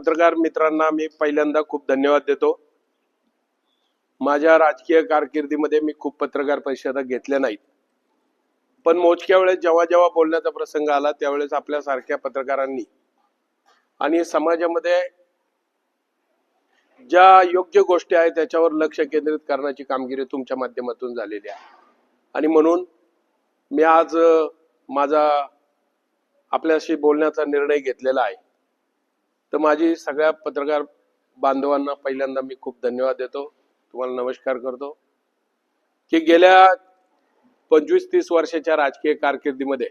पत्रकार मित्रांना मी पहिल्यांदा खूप धन्यवाद देतो। माझ्या राजकीय कारकिर्दीमध्ये मी खूप पत्रकार परिषदा घेतल्या नाहीत, पण मोजक्या वेळेस जेव्हा जेव्हा बोलण्याचा प्रसंग आला त्यावेळेस आपल्या सारख्या पत्रकारांनी आणि समाजामध्ये ज्या योग्य गोष्टी आहेत त्याच्यावर लक्ष केंद्रित करण्याची कामगिरी तुमच्या माध्यमातून झालेली आहे। आणि म्हणून मी आज माझा आपल्याशी बोलण्याचा निर्णय घेतलेला आहे। तर माझी सगळ्या पत्रकार बांधवांना पहिल्यांदा मी खूप धन्यवाद देतो, तुम्हाला नमस्कार करतो की गेल्या 25-30 वर्षाच्या राजकीय कारकिर्दीमध्ये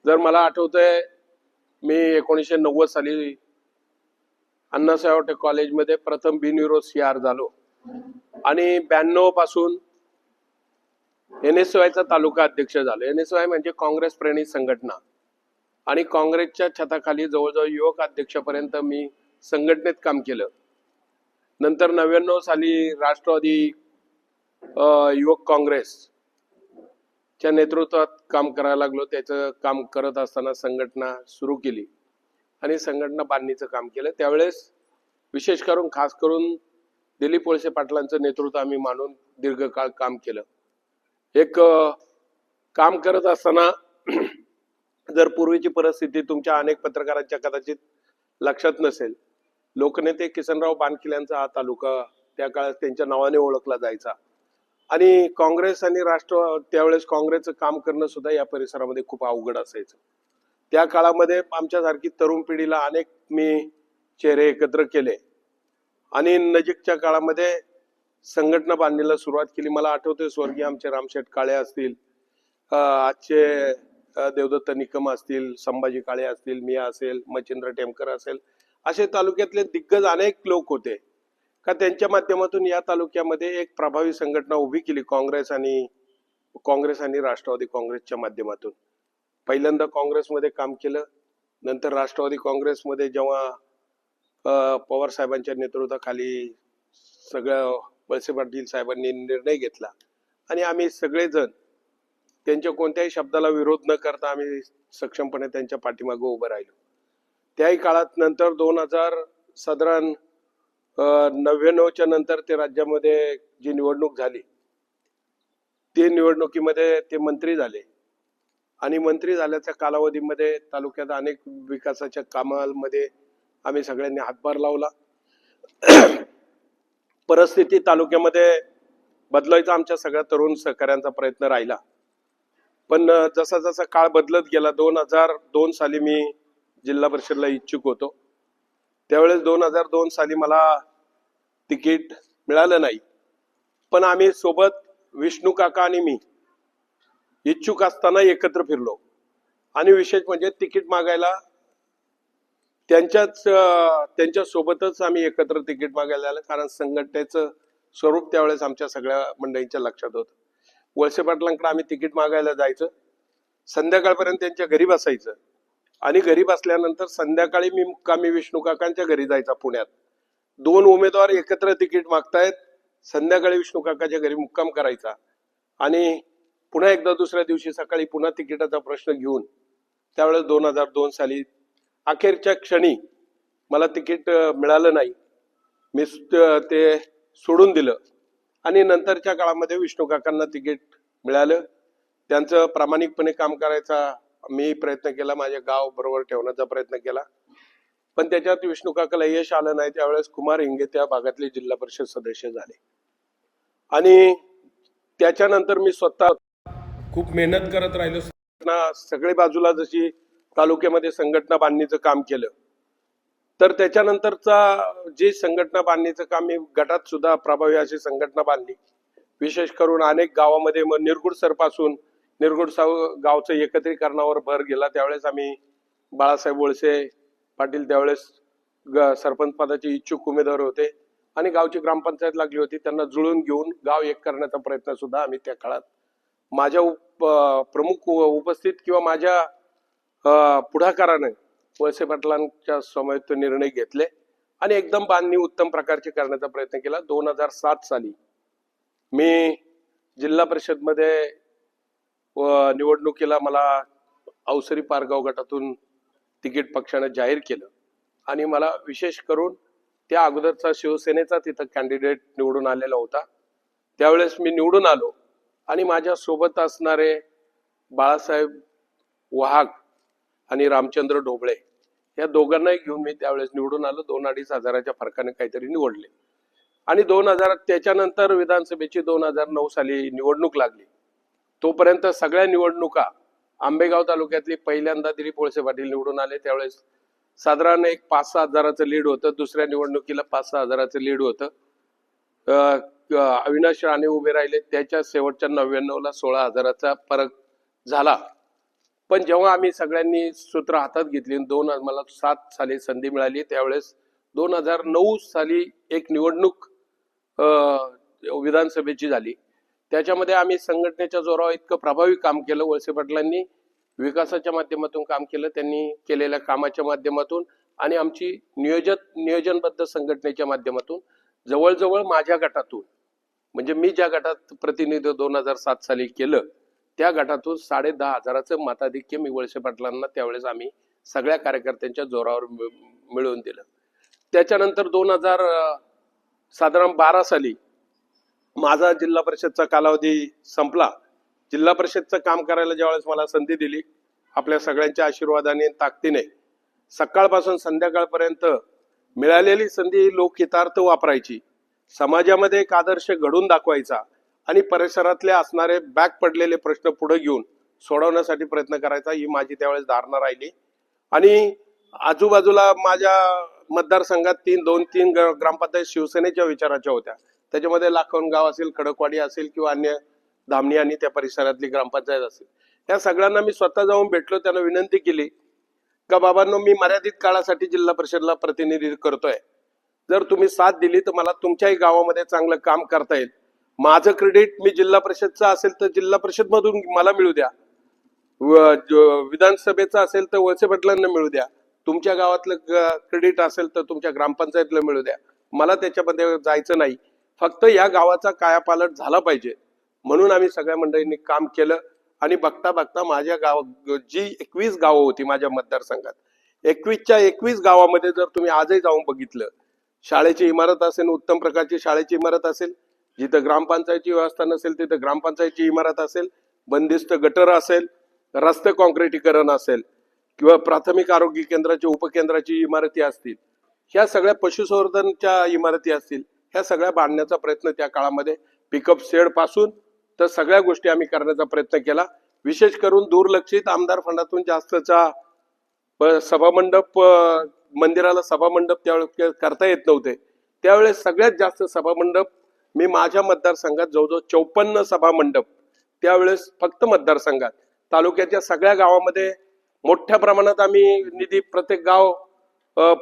जर मला आठवतंय मी 1990 साली अण्णासाहेब कॉलेजमध्ये प्रथम बिनविरोध सीआर झालो आणि 92 पासून NSYचा तालुका अध्यक्ष झालो। NSY म्हणजे काँग्रेस प्रेरित संघटना आणि काँग्रेसच्या छताखाली जवळजवळ युवक अध्यक्षपर्यंत मी संघटनेत काम केलं। नंतर 99 साली राष्ट्रवादी युवक काँग्रेसच्या नेतृत्वात काम करायला लागलो। त्याचं काम करत असताना संघटना सुरू केली आणि संघटना बांधणीचं काम केलं। त्यावेळेस विशेष करून खास करून दिलीप वळसे पाटलांचं नेतृत्व आम्ही मानून दीर्घकाळ काम केलं। एक काम करत असताना जर पूर्वीची परिस्थिती तुमच्या अनेक पत्रकारांच्या कदाचित लक्षात नसेल, लोकनेते किसनराव बानखिल यांचा हा तालुका त्या काळात त्यांच्या नावाने ओळखला जायचा आणि काँग्रेस आणि त्यावेळेस काँग्रेसचं काम करणं सुद्धा या परिसरामध्ये खूप अवघड असायचं। त्या काळामध्ये आमच्यासारखी तरुण पिढीला अनेक मी चेहरे एकत्र केले आणि नजीकच्या काळामध्ये संघटना बांधणीला सुरुवात केली। मला आठवतंय स्वर्गीय आमचे रामशेठ काळे असतील, आजचे देवदत्त निकम असतील, संभाजी काळे असतील, मी असेल, मच्छिंद्र टेमकर असेल, असे तालुक्यातले दिग्गज अनेक लोक होते का त्यांच्या माध्यमातून या तालुक्यामध्ये एक प्रभावी संघटना उभी केली काँग्रेस आणि राष्ट्रवादी काँग्रेसच्या माध्यमातून। पहिल्यांदा काँग्रेसमध्ये काम केलं, नंतर राष्ट्रवादी काँग्रेसमध्ये जेव्हा पवार साहेबांच्या नेतृत्वाखाली सगळं वळसे पाटील साहेबांनी निर्णय घेतला आणि आम्ही सगळेजण त्यांच्या कोणत्याही शब्दाला विरोध न करता आम्ही सक्षमपणे त्यांच्या पाठीमागे उभं राहिलो। त्याही काळात नंतर 2000 साधारण 99च्या नंतर ते राज्यामध्ये जी निवडणूक झाली ते निवडणुकीमध्ये ते मंत्री झाले आणि मंत्री झाल्याच्या कालावधीमध्ये तालुक्यात अनेक विकासाच्या कामांमध्ये आम्ही सगळ्यांनी हातभार लावला। परिस्थिती तालुक्यामध्ये बदलायचा आमच्या सगळ्या तरुण सहकाऱ्यांचा प्रयत्न राहिला, पण जसा जसा काळ बदलत गेला 2002 साली मी जिल्हा परिषदला इच्छुक होतो। त्यावेळेस 2002 साली मला तिकीट मिळालं नाही, पण आम्ही सोबत विष्णू काका आणि मी इच्छुक असताना एकत्र फिरलो आणि विशेष म्हणजे तिकीट मागायला त्यांच्या सोबतच आम्ही एकत्र तिकीट मागायला आलं, कारण संघटनेचं स्वरूप त्यावेळेस आमच्या सगळ्या मंडळींच्या लक्षात होतं। वळसे पाटलांकडे आम्ही तिकीट मागायला जायचं, संध्याकाळपर्यंत त्यांच्या घरी बसायचं आणि घरी बसल्यानंतर संध्याकाळी मी मुक्कामी विष्णू काकांच्या घरी जायचा पुण्यात। 2 उमेदवार एकत्र तिकीट मागतायत, संध्याकाळी विष्णू काकाच्या घरी मुक्काम करायचा आणि पुन्हा एकदा दुसऱ्या दिवशी सकाळी पुन्हा तिकिटाचा प्रश्न घेऊन त्यावेळेस 2002 साली अखेरच्या क्षणी मला तिकीट मिळालं नाही, मी ते सोडून दिलं आणि नंतरच्या काळामध्ये विष्णू काकांना तिकीट मिळालं। त्यांचं प्रामाणिकपणे काम करायचा मी प्रयत्न केला, माझे गाव बरोबर ठेवण्याचा प्रयत्न केला, पण त्याच्यात विष्णू काकाला यश आलं नाही। त्यावेळेस कुमार हिंगे त्या भागातले जिल्हा परिषद सदस्य झाले आणि त्याच्यानंतर मी स्वतः खूप मेहनत करत राहिलो। सगळे बाजूला जशी तालुक्यामध्ये संघटना बांधणीचं काम केलं, तर त्याच्यानंतरचा जे संघटना बांधणीचं काम मी गटात सुद्धा प्रभावी अशी संघटना बांधली। विशेष करून अनेक गावामध्ये निरगुड सरपासून निरगुड गावचं एकत्रीकरणावर भर गेला। त्यावेळेस आम्ही बाळासाहेब वळसे पाटील त्यावेळेस सरपंच पदाचे इच्छुक उमेदवार होते आणि गावची ग्रामपंचायत लागली होती, त्यांना जुळून घेऊन गाव एक करण्याचा प्रयत्न सुद्धा आम्ही त्या काळात माझ्या प्रमुख उपस्थित किंवा माझ्या पुढाकाराने वळसे पाटलांच्या समवेत निर्णय घेतले आणि एकदम बांधणी उत्तम प्रकारची करण्याचा प्रयत्न केला। 2007 साली मी जिल्हा परिषद मध्ये निवडणुकीला मला अवसरी पारगाव गटातून तिकीट पक्षाने जाहीर केलं आणि मला विशेष करून त्या अगोदरचा शिवसेनेचा तिथं कॅन्डिडेट निवडून आलेला होता. त्यावेळेस मी निवडून आलो आणि माझ्या सोबत असणारे बाळासाहेब वाघ आणि रामचंद्र ढोबळे या दोघांनाही घेऊन मी त्यावेळेस निवडून आलो. 2-2.5 हजाराच्या फरकाने काहीतरी निवडले आणि 2000 त्याच्यानंतर विधानसभेची 2009 साली निवडणूक लागली. तोपर्यंत सगळ्या निवडणुका आंबेगाव तालुक्यातली पहिल्यांदा दिलीप वळसे पाटील निवडून आले. त्यावेळेस साधारण एक 5-6 हजाराचं लीड होतं. दुसऱ्या निवडणुकीला 5-6 हजाराचं लीड होतं. अविनाश राणे उभे राहिले, त्याच्या शेवटच्या 99ला 16 हजाराचा फरक झाला. पण जेव्हा आम्ही सगळ्यांनी सूत्र हातात घेतली, मला 7 साली संधी मिळाली. त्यावेळेस 2009 साली एक निवडणूक विधानसभेची झाली. त्याच्यामध्ये आम्ही संघटनेच्या जोरावर इतकं प्रभावी काम केलं. वळसे पाटलांनी विकासाच्या माध्यमातून काम केलं, त्यांनी केलेल्या कामाच्या माध्यमातून आणि आमची नियोजनबद्ध संघटनेच्या माध्यमातून जवळजवळ माझ्या गटातून, म्हणजे मी ज्या गटात प्रतिनिधित्व 2007 साली केलं त्या गटातून 10.5 हजाराचं मताधिक्य मी वळसे पाटलांना त्यावेळेस आम्ही सगळ्या कार्यकर्त्यांच्या जोरावर मिळवून दिलं. त्याच्यानंतर 2012 साली माझा जिल्हा परिषदचा कालावधी संपला. जिल्हा परिषदचं काम करायला ज्यावेळेस मला संधी दिली, आपल्या सगळ्यांच्या आशीर्वादाने ताकदीने सकाळपासून संध्याकाळपर्यंत मिळालेली संधी लोकहितार्थ वापरायची, समाजामध्ये एक आदर्श घडून दाखवायचा आणि परिसरातले असणारे बॅक पडलेले प्रश्न पुढे घेऊन सोडवण्यासाठी प्रयत्न करायचा, ही माझी त्यावेळेस धारणा राहिली. आणि आजूबाजूला माझ्या मतदारसंघात 2-3 ग्रामपंचायत शिवसेनेच्या विचाराच्या होत्या. त्याच्यामध्ये लाखोनगाव असेल, खडकवाडी असेल किंवा अन्य धामणी आणि त्या परिसरातली ग्रामपंचायत असेल, या सगळ्यांना मी स्वतः जाऊन भेटलो. त्यांना विनंती केली का बाबांनो, मी मर्यादित काळासाठी जिल्हा परिषदला प्रतिनिधित्व करतोय, जर तुम्ही साथ दिली तर मला तुमच्याही गावामध्ये चांगलं काम करता येईल. माझं क्रेडिट मी जिल्हा परिषदचं असेल तर जिल्हा परिषद मधून मला मिळू द्या, विधानसभेचं असेल तर वळसे पाटलांना मिळू द्या, तुमच्या गावातलं क्रेडिट असेल तर तुमच्या ग्रामपंचायतला मिळू द्या, मला त्याच्यामध्ये जायचं नाही. फक्त या गावाचा कायापालट झाला पाहिजे म्हणून आम्ही सगळ्या मंडळींनी काम केलं. आणि बघता बघता माझ्या जी 21 गावं होती माझ्या मतदारसंघात, 21च्या 21 गावामध्ये जर तुम्ही आजही जाऊन बघितलं, शाळेची इमारत असेल, उत्तम प्रकारची शाळेची इमारत असेल, जिथं ग्रामपंचायतची व्यवस्था नसेल तिथं ग्रामपंचायतची इमारत असेल, बंदिस्त गटर असेल, रस्ते कॉन्क्रिटीकरण असेल किंवा प्राथमिक आरोग्य केंद्राची उपकेंद्राची इमारती असतील, ह्या सगळ्या पशुसंवर्धनच्या इमारती असतील, ह्या सगळ्या बांधण्याचा प्रयत्न त्या काळामध्ये पिकअप शेड पासून तर सगळ्या गोष्टी आम्ही करण्याचा प्रयत्न केला. विशेष करून दुर्लक्षित आमदार फंडातून जास्तचा सभामंडप, मंदिराला सभामंडप त्यावेळेस करता येत नव्हते, त्यावेळेस सगळ्यात जास्त सभामंडप मी माझ्या मतदारसंघात जवळजवळ 54 सभामंडप त्यावेळेस फक्त मतदारसंघात, तालुक्याच्या सगळ्या गावामध्ये मोठ्या प्रमाणात आम्ही निधी प्रत्येक गाव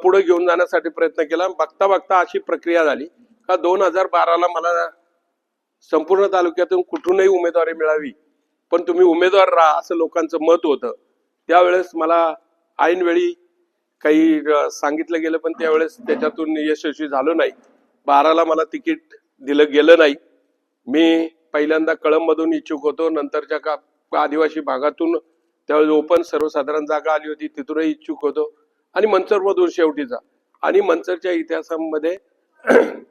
पुढे घेऊन जाण्यासाठी प्रयत्न केला. बघता बघता अशी प्रक्रिया झाली का 2012ला मला संपूर्ण तालुक्यातून कुठूनही उमेदवारी मिळावी, पण तुम्ही उमेदवार राहा असं लोकांचं मत होतं. त्यावेळेस मला ऐनवेळी काही सांगितलं गेलं, पण त्यावेळेस त्याच्यातून यशस्वी झालो नाही. 12ला मला तिकीट दिलं गेलं नाही. मी पहिल्यांदा कळंबमधून इच्छुक होतो, नंतरच्या आदिवासी भागातून त्यावेळेस ओपन सर्वसाधारण जागा आली होती तिथूनही इच्छुक होतो आणि मंचरमधून शेवटीचा. आणि मंचरच्या इतिहासामध्ये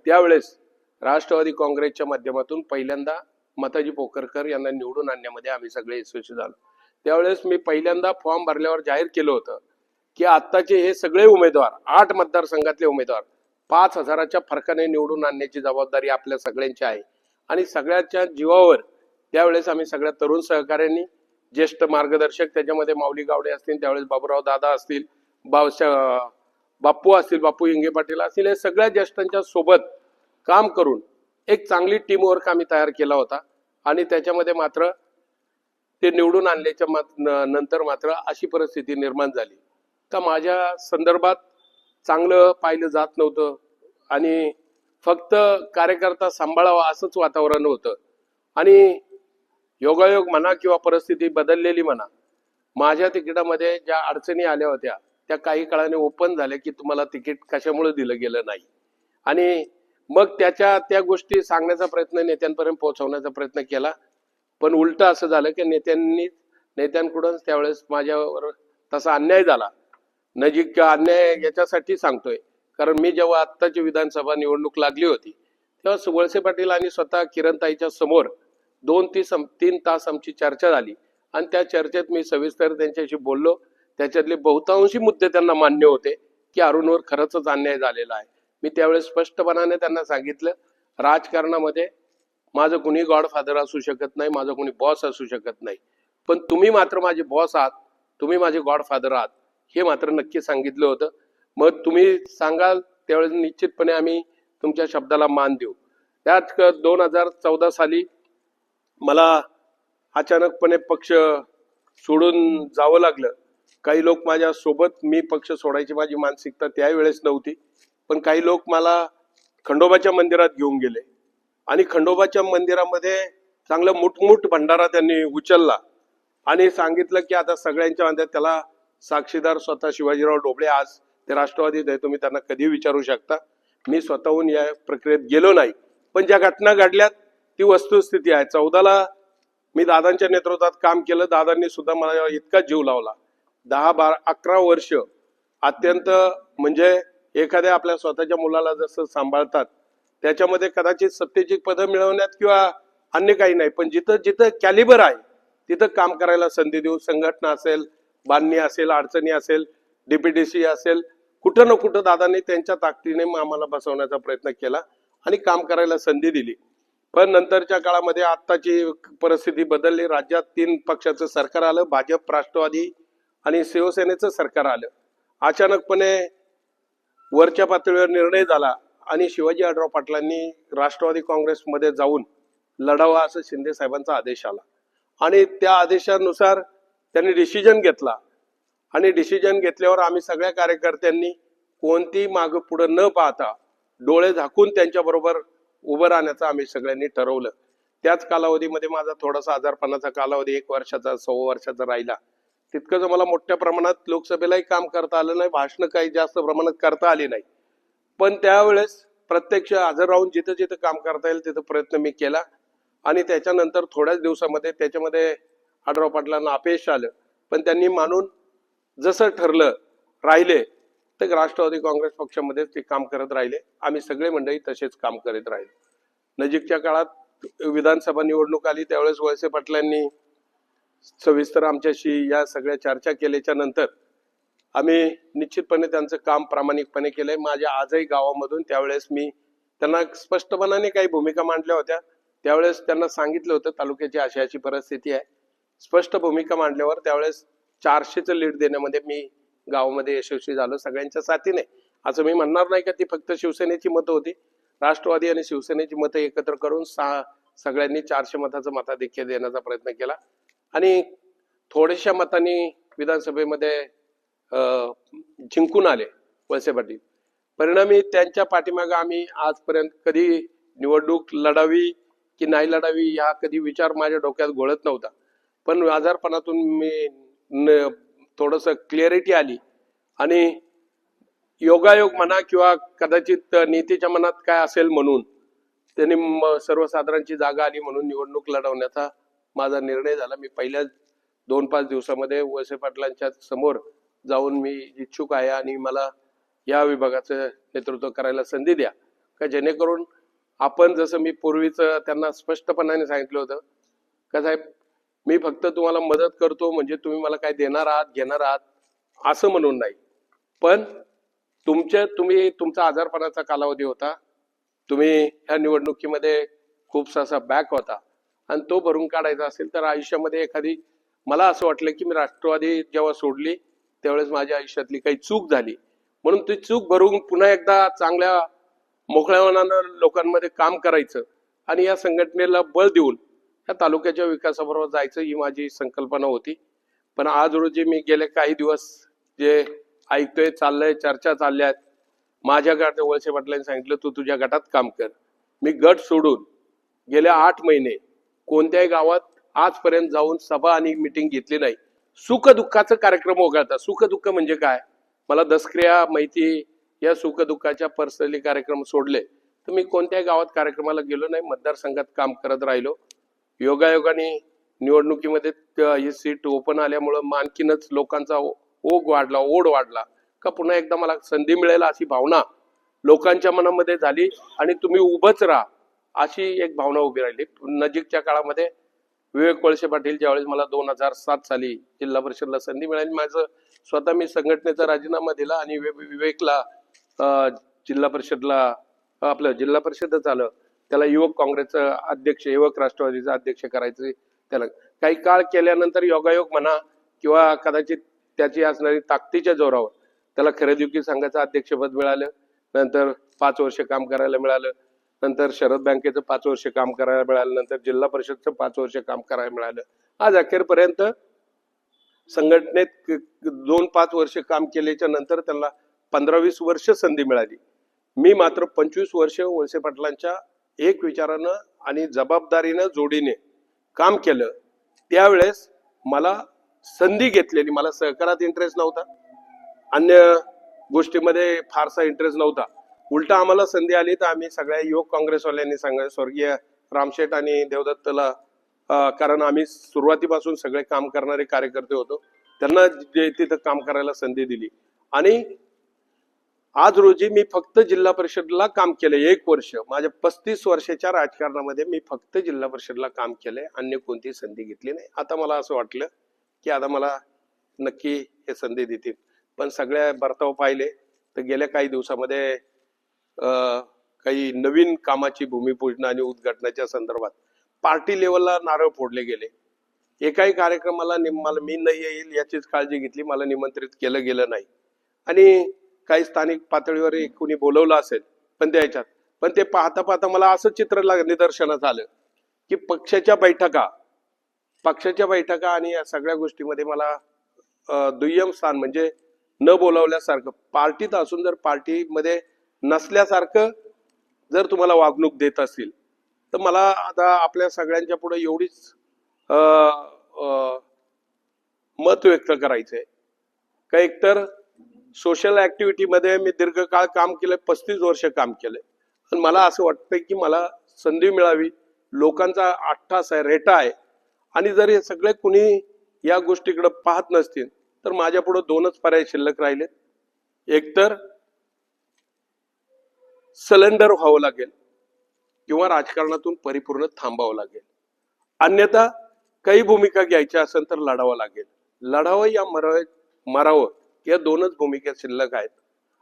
त्यावेळेस राष्ट्रवादी काँग्रेसच्या माध्यमातून पहिल्यांदा माताजी पोकरकर यांना निवडून आणण्यामध्ये आम्ही सगळे यशस्वी झालो. त्यावेळेस मी पहिल्यांदा फॉर्म भरल्यावर जाहीर केलं होतं की आत्ताचे हे सगळे उमेदवार 8 मतदारसंघातले उमेदवार 5 हजाराच्या फरकाने निवडून आणण्याची जबाबदारी आपल्या सगळ्यांची आहे. आणि सगळ्याच्या जीवावर त्यावेळेस आम्ही सगळ्या तरुण सहकाऱ्यांनी, ज्येष्ठ मार्गदर्शक त्याच्यामध्ये माऊली गावडे असतील, त्यावेळेस बाबूराव दादा असतील, बापू असतील, बापू इंगे पाटील असतील, हे सगळ्या ज्येष्ठांच्या सोबत काम करून एक चांगली टीम वर्क आम्ही तयार केला होता. आणि त्याच्यामध्ये मात्र ते निवडून आणल्याच्या नंतर मात्र अशी परिस्थिती निर्माण झाली का माझ्या संदर्भात चांगलं पाहिलं जात नव्हतं आणि फक्त कार्यकर्ता सांभाळावा असंच वातावरण होतं. आणि योगायोग म्हणा किंवा परिस्थिती बदललेली म्हणा, माझ्या तिकिटामध्ये ज्या अडचणी आल्या होत्या त्या काही काळाने ओपन झाल्या की तुम्हाला तिकीट कशामुळे दिलं गेलं नाही. आणि मग त्या गोष्टी सांगण्याचा प्रयत्न, नेत्यांपर्यंत पोहोचवण्याचा प्रयत्न केला. पण उलट असं झालं की नेत्यांकडून त्यावेळेस माझ्यावर तसा अन्याय झाला. नजीक अन्याय याच्यासाठी सांगतोय, कारण मी जेव्हा आत्ताची विधानसभा निवडणूक लागली होती तेव्हा वळसे पाटील आणि स्वतः किरणताईच्या समोर 2 ते 3 तास आमची चर्चा झाली आणि त्या चर्चेत मी सविस्तर त्यांच्याशी बोललो. त्याच्यातले बहुतांशी मुद्दे त्यांना मान्य होते की अरुणवर खरंच अन्याय झालेला आहे. मी त्यावेळेस स्पष्टपणाने त्यांना सांगितलं, राजकारणामध्ये माझं कुणी गॉडफादर असू शकत नाही, माझं कुणी बॉस असू शकत नाही, पण तुम्ही मात्र माझे बॉस आहात, तुम्ही माझे गॉडफादर आहात, हे मात्र नक्की सांगितलं होतं. मग तुम्ही सांगाल त्यावेळेस निश्चितपणे आम्ही तुमच्या शब्दाला मान देऊ. त्यात 2014 साली मला अचानकपणे पक्ष सोडून जावं लागलं. काही लोक माझ्या सोबत, मी पक्ष सोडायची माझी मानसिकता त्यावेळेस नव्हती, पण काही लोक मला खंडोबाच्या मंदिरात घेऊन गेले आणि खंडोबाच्या मंदिरामध्ये चांगलं मुठमुठ भंडारा त्यांनी उचलला आणि सांगितलं की आता सगळ्यांच्या मध्ये त्याला साक्षीदार स्वतः शिवाजीराव ढोबळे, आज ते राष्ट्रवादीत आहे, तुम्ही त्यांना कधी विचारू शकता. मी स्वतःहून या प्रक्रियेत गेलो नाही, पण ज्या घटना घडल्यात ती वस्तुस्थिती आहे. 14ला मी दादांच्या नेतृत्वात काम केलं, दादांनी सुद्धा मला इतका जीव लावला. 10-12-11 वर्ष अत्यंत, म्हणजे एखाद्या आपल्या स्वतःच्या मुलाला जसं सांभाळतात त्याच्यामध्ये कदाचित सत्तेची पदं मिळवण्यात किंवा अन्य काही नाही, पण जिथं जिथं कॅलिबर आहे तिथं काम करायला संधी देऊ. संघटना असेल, बांधणी असेल, अडचणी असेल, डीपीडीसी असेल, कुठं ना कुठं दादांनी त्यांच्या ताकदीने आम्हाला बसवण्याचा प्रयत्न केला आणि काम करायला संधी दिली. पण नंतरच्या काळामध्ये आत्ताची परिस्थिती बदलली. राज्यात 3 पक्षाचं सरकार आलं, भाजप, राष्ट्रवादी आणि शिवसेनेचं सरकार आलं. अचानकपणे वरच्या पातळीवर निर्णय झाला आणि शिवाजी आढळराव पाटलांनी राष्ट्रवादी काँग्रेसमध्ये जाऊन लढावा असं शिंदे साहेबांचा आदेश आला आणि त्या आदेशानुसार त्यांनी डिसिजन घेतला आणि डिसिजन घेतल्यावर आम्ही सगळ्या कार्यकर्त्यांनी कोणती मागं पुढं न पाहता डोळे झाकून त्यांच्या बरोबर उभं राहण्याचं आम्ही सगळ्यांनी ठरवलं. त्याच कालावधीमध्ये माझा थोडासा आजारपणाचा कालावधी 1 वर्षाचा 1.25 वर्षाचा राहिला. तितकंच मला मोठ्या प्रमाणात लोकसभेलाही काम करता आलं नाही, भाषणं काही जास्त प्रमाणात करता आली नाही, पण त्यावेळेस प्रत्यक्ष हजर राहून जिथं जिथं काम करता येईल तिथं प्रयत्न मी केला आणि त्याच्यानंतर थोड्याच दिवसामध्ये त्याच्यामध्ये आढळराव पाटलांना अपयश आलं, पण त्यांनी मानून जसं ठरलं राहिले तर राष्ट्रवादी काँग्रेस पक्षामध्ये ते काम करत राहिले. आम्ही सगळे मंडळी तसेच काम करत राहिले. नजीकच्या काळात विधानसभा निवडणूक आली त्यावेळेस वळसे पाटलांनी सविस्तर आमच्याशी या सगळ्या चर्चा केल्याच्या नंतर आम्ही निश्चितपणे त्यांचं काम प्रामाणिकपणे केलंय. माझ्या आजही गावामधून त्यावेळेस मी त्यांना स्पष्टपणाने काही भूमिका मांडल्या होत्या, त्यावेळेस त्यांना सांगितलं होतं तालुक्याची अशी परिस्थिती आहे. स्पष्ट भूमिका मांडल्यावर त्यावेळेस 400चं लीड देण्यामध्ये मी गावामध्ये यशस्वी झालो सगळ्यांच्या साथीने. असं मी म्हणणार नाही का ती फक्त शिवसेनेची मतं होती, राष्ट्रवादी आणि शिवसेनेची मतं एकत्र करून सगळ्यांनी 400 मताचं मताधिक्य देण्याचा प्रयत्न केला आणि थोड्याशा मतांनी विधानसभेमध्ये जिंकून आले वळसे पाटील. परिणामी त्यांच्या पाठीमागे आम्ही आजपर्यंत कधी निवडणूक लढावी की नाही लढावी हा कधी विचार माझ्या डोक्यात घोळत नव्हता, पण आजारपणातून मी थोडस क्लिअरिटी आली आणि योगायोग म्हणा किंवा कदाचित नीतीच्या मनात काय असेल म्हणून त्यांनी सर्वसाधारणची जागा आली म्हणून निवडणूक लढवण्याचा माझा निर्णय झाला. मी पहिल्या 2-5 दिवसामध्ये वळसे पाटलांच्या समोर जाऊन मी इच्छुक आहे आणि मला या विभागाचं नेतृत्व करायला संधी द्या, का जेणेकरून आपण, जसं मी पूर्वीच त्यांना स्पष्टपणाने सांगितलं होतं का साहेब मी फक्त तुम्हाला मदत करतो म्हणजे तुम्ही मला काय देणार आहात घेणार आहात असं म्हणून नाही, पण तुमचा आजारपणाचा कालावधी होता, तुम्ही ह्या निवडणुकीमध्ये खूपसा असा बॅक होता आणि तो भरून काढायचा असेल तर आयुष्यामध्ये एखादी, मला असं वाटलं की मी राष्ट्रवादी जेव्हा सोडली त्यावेळेस माझ्या आयुष्यातली काही चूक झाली, म्हणून ती चूक भरून पुन्हा एकदा चांगल्या मोकळ्या मनानं लोकांमध्ये काम करायचं आणि या संघटनेला बळ देऊन या तालुक्याच्या विकासाबरोबर जायचं ही माझी संकल्पना होती. पण आज रोजी मी गेले काही दिवस जे ऐकतोय, चाललंय, चर्चा चालल्यात, माझ्या गटात वळसे पाटलांनी सांगितलं तू तुझ्या गटात काम कर. मी गट सोडून गेल्या 8 महिने कोणत्याही गावात आजपर्यंत जाऊन सभा आणि मीटिंग घेतली नाही. सुख दुःखाचा कार्यक्रम वगळता, सुख दुःख म्हणजे काय मला दसक्रिया माहिती, या सुख दुःखाच्या पर्सनली कार्यक्रम सोडले तर मी कोणत्याही गावात कार्यक्रमाला गेलो नाही, मतदारसंघात काम करत राहिलो. योगायोगाने निवडणुकीमध्ये ही सीट ओपन आल्यामुळं आणखीनच लोकांचा ओघ वाढला, ओढ वाढला का पुन्हा एकदा मला संधी मिळेल अशी भावना लोकांच्या मनामध्ये झाली आणि तुम्ही उभंच राहा अशी एक भावना उभी राहिली. नजीकच्या काळामध्ये विवेक वळसे पाटील ज्यावेळेस मला 2007 साली जिल्हा परिषदला संधी मिळाली, माझं स्वतः मी संघटनेचा राजीनामा दिला आणि विवेकला जिल्हा परिषदला आपलं जिल्हा परिषदच आलं, त्याला युवक काँग्रेसचा अध्यक्ष, युवक राष्ट्रवादीचा अध्यक्ष करायचं. त्याला काही काळ केल्यानंतर योगायोग म्हणा किंवा कदाचित त्याची असणारी ताकदीच्या जोरावर त्याला खरेदी विक्री संघाचं अध्यक्षपद मिळालं. नंतर 5 वर्ष काम करायला मिळालं. नंतर शरद बँकेचं 5 वर्ष काम करायला मिळालं. नंतर जिल्हा परिषदचं 5 वर्ष काम करायला मिळालं. आज अखेरपर्यंत संघटनेत 2-5 वर्ष काम केल्याच्या नंतर त्यांना 15-20 वर्ष संधी मिळाली. मी मात्र 25 वर्ष वळसे पाटलांच्या एक विचारानं आणि जबाबदारीनं जोडीने काम केलं. त्यावेळेस मला संधी घेतलेली, मला सहकारात इंटरेस्ट नव्हता, अन्य गोष्टीमध्ये फारसा इंटरेस्ट नव्हता. उलटा आम्हाला संधी आली तर आम्ही सगळ्या युवक काँग्रेसवाल्यांनी सांगितलं, स्वर्गीय रामशेठ आणि देवदत्तला, कारण आम्ही सुरुवातीपासून सगळे काम करणारे कार्यकर्ते होतो, त्यांना जे तिथं काम करायला संधी दिली. आणि आज रोजी मी फक्त जिल्हा परिषदला काम केले 1 वर्ष. माझ्या 35 वर्षाच्या राजकारणामध्ये मी फक्त जिल्हा परिषदला काम केलंय, अन्य कोणती संधी घेतली नाही. आता मला असं वाटलं की आता मला नक्की हे संधी देतील, पण सगळ्या बर्ताव पाहिले तर गेल्या काही दिवसामध्ये काही नवीन कामाची भूमिपूजन आणि उद्घाटनाच्या संदर्भात पार्टी लेवलला नारळ फोडले गेले. एकाही कार्यक्रमाला मला मी नाही येईल याचीच काळजी घेतली, मला निमंत्रित केलं गेलं नाही. आणि काही स्थानिक पातळीवर कोणी बोलवलं असेल पण द्यायच्यात, पण ते पाहता पाहता मला असं चित्र निदर्शनास आलं की पक्षाच्या बैठका आणि या सगळ्या गोष्टीमध्ये मला दुय्यम स्थान, म्हणजे न बोलावल्यासारखं, पार्टीत असून जर पार्टीमध्ये नसल्यासारखं जर तुम्हाला वागणूक देत असतील तर मला आता आपल्या सगळ्यांच्या पुढे एवढीच मत व्यक्त करायचंय का, एकतर सोशल ऍक्टिव्हिटीमध्ये मी दीर्घकाळ काम केलंय, 35 वर्ष काम केलंय, पण मला असं वाटतंय की मला संधी मिळावी. लोकांचा अट्टास आहे, रेटा आहे, आणि जर हे सगळे कुणी या गोष्टीकडे पाहत नसतील तर माझ्या पुढे 2च पर्याय शिल्लक राहिलेत. एकतर सलेंडर व्हावं लागेल किंवा राजकारणातून परिपूर्ण थांबावं लागेल, अन्यथा काही भूमिका घ्यायच्या असेल तर लढावं लागेल. लढावं या मरावं या 2च भूमिका शिल्लक आहेत.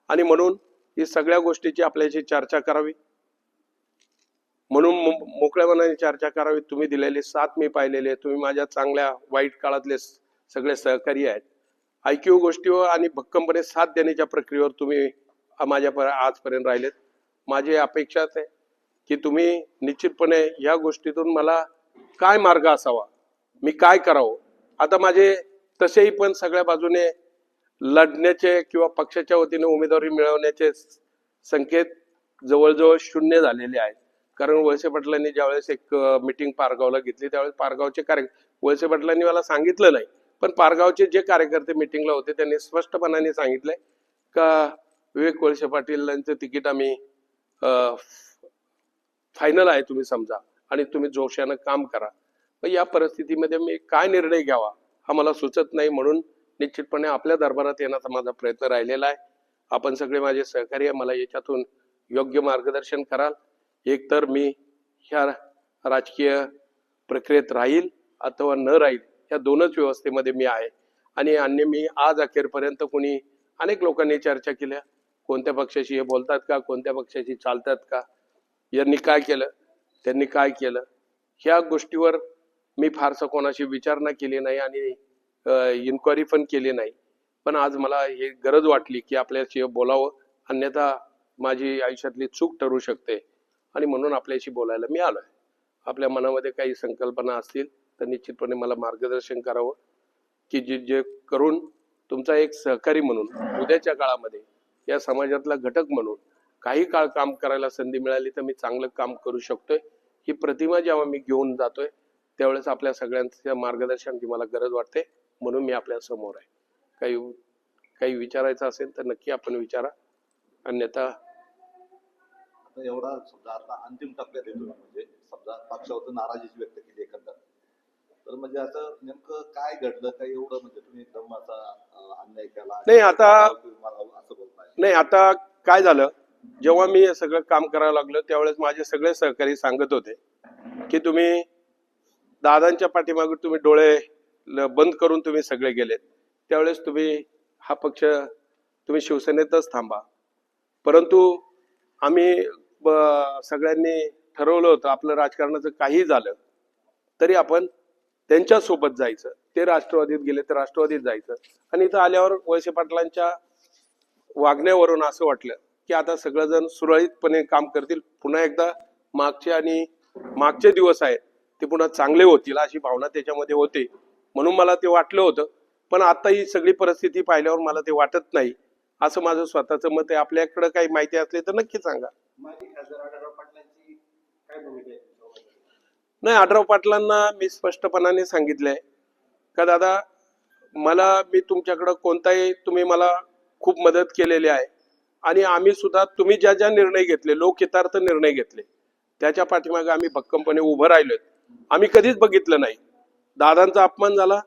आणि म्हणून ही सगळ्या गोष्टीची आपल्याशी चर्चा करावी, म्हणून मोकळ्या मनाने चर्चा करावी. तुम्ही दिलेली साथ मी पाहिलेली आहे, तुम्ही माझ्या चांगल्या वाईट काळातले सगळे सहकारी आहेत. ऐकीव गोष्टीवर आणि भक्कमपणे साथ देण्याच्या प्रक्रियेवर तुम्ही माझ्या आजपर्यंत राहिलेत. माझी अपेक्षाच आहे की तुम्ही निश्चितपणे या गोष्टीतून मला काय मार्ग असावा, मी काय करावं. आता माझे तसेही पण सगळ्या बाजूने लढण्याचे किंवा पक्षाच्या वतीने उमेदवारी मिळवण्याचे संकेत जवळजवळ शून्य झालेले आहेत. कारण वळसे पाटलांनी ज्यावेळेस एक मीटिंग पारगावला घेतली त्यावेळेस पारगावचे वळसे पाटलांनी मला सांगितलं नाही, पण पारगावचे जे कार्यकर्ते मीटिंगला होते त्यांनी स्पष्टपणाने सांगितलंय का विवेक वळसे पाटील तिकीट आम्ही फायनल आहे तुम्ही समजा आणि तुम्ही जोशानं काम करा. या परिस्थितीमध्ये मी काय निर्णय घ्यावा हा मला सुचत नाही. म्हणून निश्चितपणे आपल्या दरबारात येण्याचा माझा प्रयत्न राहिलेला आहे. आपण सगळे माझे सहकारी मला याच्यातून योग्य मार्गदर्शन कराल. एकतर मी ह्या राजकीय प्रक्रियेत राहील अथवा न राहील, या 2च व्यवस्थेमध्ये मी आहे. आणि अन्य मी आज अखेरपर्यंत कोणी अनेक लोकांनी चर्चा केल्या, कोणत्या पक्षाशी हे बोलतात का, कोणत्या पक्षाशी चालतात का, यांनी काय केलं त्यांनी काय केलं, ह्या गोष्टीवर मी फारसं कोणाशी विचारणा केली नाही आणि इन्क्वायरी पण केली नाही. पण आज मला हे गरज वाटली की आपल्याशी बोलावं, अन्यथा माझी आयुष्यातली चूक ठरू शकते आणि म्हणून आपल्याशी बोलायला मी आलोय. आपल्या मनामध्ये काही संकल्पना असतील तर निश्चितपणे मला मार्गदर्शन करावं की जे करून तुमचा एक सहकारी म्हणून उद्याच्या काळामध्ये या समाजातला घटक म्हणून काही काळ काम करायला संधी मिळाली तर मी चांगलं काम करू शकतोय. ही प्रतिमा जेव्हा मी घेऊन जातोय त्यावेळेस आपल्या सगळ्यांच्या मार्गदर्शनाची मला गरज वाटते, म्हणून मी आपल्या समोर आहे. काही विचारायचं असेल तर नक्की आपण विचारा, अन्यथा एवढा समजा आता अंतिम टप्प्यात येतो, म्हणजे समजा पक्षावर नाराजी व्यक्त केली एकंदर, तर म्हणजे असं नेमकं काय घडलं काय एवढं म्हणजे तुम्ही एकदम असा अन्याय केला नाही, आता असं बोलताय? नाही, आता काय झालं, जेव्हा मी हे सगळं काम करायला लागलो त्यावेळेस माझे सगळे सहकारी सांगत होते की तुम्ही दादांच्या पाठीमागे तुम्ही डोळे बंद करून तुम्ही सगळे गेलेत, त्यावेळेस तुम्ही हा पक्ष तुम्ही शिवसेनेतच थांबा. परंतु आम्ही सगळ्यांनी ठरवलं होतं आपलं राजकारणाचं काही झालं तरी आपण त्यांच्या सोबत जायचं. ते राष्ट्रवादीत गेले तर राष्ट्रवादीत जायचं. आणि इथं आल्यावर वळसे पाटलांच्या वागण्यावरून असं वाटलं की आता सगळेजण सुरळीतपणे काम करतील, पुन्हा एकदा मागचे दिवस आहेत ते पुन्हा चांगले होतील अशी भावना त्याच्यामध्ये होते, म्हणून मला ते वाटलं होतं. पण आता ही सगळी परिस्थिती पाहिल्यावर मला ते वाटत नाही, असं माझं स्वतःचं मत आहे. आपल्याकडे काही माहिती असली तर नक्की सांगा. नाही, आढराव पाटलांना मी स्पष्टपणाने सांगितलंय का दादा, मी तुमच्याकडं कोणताही, तुम्ही मला खूप मदत केलेली आहे आणि आम्ही सुद्धा तुम्ही ज्या ज्या निर्णय घेतले, लोकहितार्थ निर्णय घेतले, त्याच्या पाठीमागे आम्ही भक्कमपणे उभं राहिलोय. आम्ही कधीच बघितलं नाही दादांचा अपमान झाला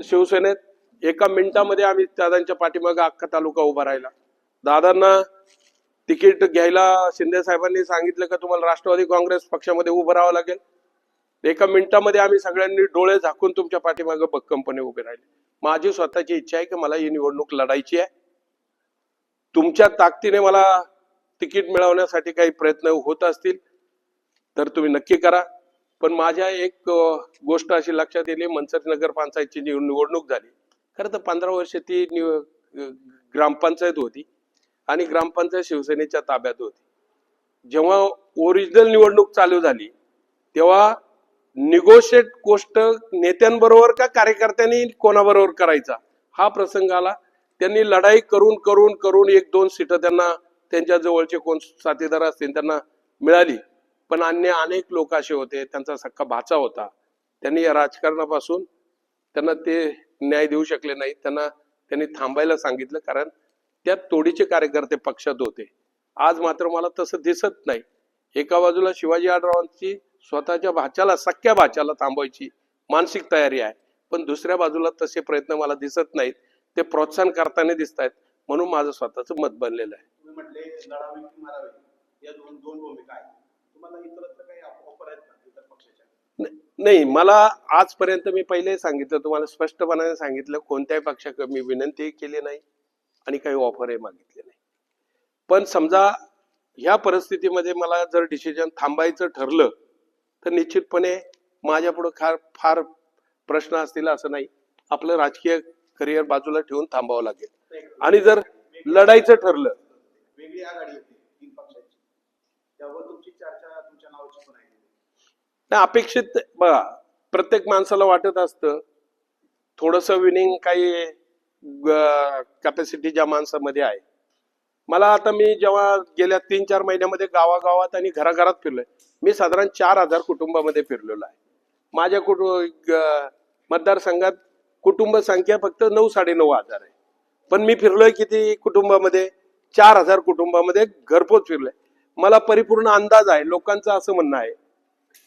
शिवसेनेत. एका मिनिटामध्ये आम्ही दादांच्या पाठीमागे अख्खा तालुका उभा राहिला. दादांना तिकीट घ्यायला शिंदे साहेबांनी सांगितलं का तुम्हाला राष्ट्रवादी काँग्रेस पक्षामध्ये उभं राहावं लागेल. एका मिनिटामध्ये आम्ही सगळ्यांनी डोळे झाकून तुमच्या पाठीमागे भक्कमपणे उभे राहिले. माझी स्वतःची इच्छा आहे की मला ही निवडणूक लढायची आहे. तुमच्या ताकदीने मला तिकीट मिळवण्यासाठी काही प्रयत्न होत असतील तर तुम्ही नक्की करा. पण माझ्या एक गोष्ट अशी लक्षात येईल, मनसर नगर पंचायतची निवडणूक झाली. खरं तर 15 वर्ष ती ग्रामपंचायत होती आणि ग्रामपंचायत शिवसेनेच्या ताब्यात होती. जेव्हा ओरिजिनल निवडणूक चालू झाली तेव्हा निगोशिएट गोष्ट नेत्यांबरोबर का कार्यकर्त्यांनी कोणाबरोबर करायचा हा प्रसंग आला. त्यांनी लढाई करून करून करून 1-2 सीटं त्यांना त्यांच्या जवळचे कोण साथीदार असतील त्यांना मिळाली. पण अन्य अनेक लोक असे होते, त्यांचा सख्खा भाचा होता, त्यांनी या राजकारणापासून त्यांना ते न्याय देऊ शकले नाही. त्यांनी थांबायला सांगितलं, कारण त्या तोडीचे कार्यकर्ते पक्षात होते. आज मात्र मला तसं दिसत नाही. एका बाजूला शिवाजी आढरावांची स्वतःच्या भाच्याला, सख्या भाच्याला थांबवायची मानसिक तयारी आहे, पण दुसऱ्या बाजूला तसे प्रयत्न मला दिसत नाहीत. ते प्रोत्साहन करताना दिसत आहेत, म्हणून माझं स्वतःचं मत बनलेलं आहे. तुम्ही म्हटले लढावे की मारावे या दोन भूमिका आहेत. तुम्हाला इतरत्र काही ऑफर आहेत का इतर पक्षाच्या? नाही, मला आजपर्यंत मी पहिले सांगितलं, तुम्हाला स्पष्टपणाने सांगितलं, कोणत्याही पक्षाकडे मी विनंती केली नाही आणि काही ऑफरही मागितले नाही. पण समजा ह्या परिस्थितीमध्ये मला जर डिसिजन थांबायचं ठरलं तर निश्चितपणे माझ्या पुढे फार प्रश्न असतील असं नाही. आपलं राजकीय करिअर बाजूला ठेवून थांबावं लागेल. आणि जर लढायचं ठरलं, वेगळी आघाडी होती 3 पक्षांची, त्यावर तुमची चर्चा तुमच्या नावाची पण आहे. नाही, अपेक्षित बघा, प्रत्येक माणसाला वाटत असतं थोडंसं विनिंग काही कॅपॅसिटी ज्या माणसामध्ये आहे. मी जेव्हा गेल्या 3-4 महिन्यामध्ये गावागावात आणि घराघरात फिरलोय, मी साधारण 4,000 कुटुंबामध्ये फिरलेलो आहे. माझ्या मतदारसंघात कुटुंब संख्या फक्त 9-9.5 हजार आहे, पण मी फिरलोय किती कुटुंबामध्ये? 4,000 कुटुंबामध्ये घरपोच फिरलोय. मला परिपूर्ण अंदाज आहे. लोकांचं असं म्हणणं आहे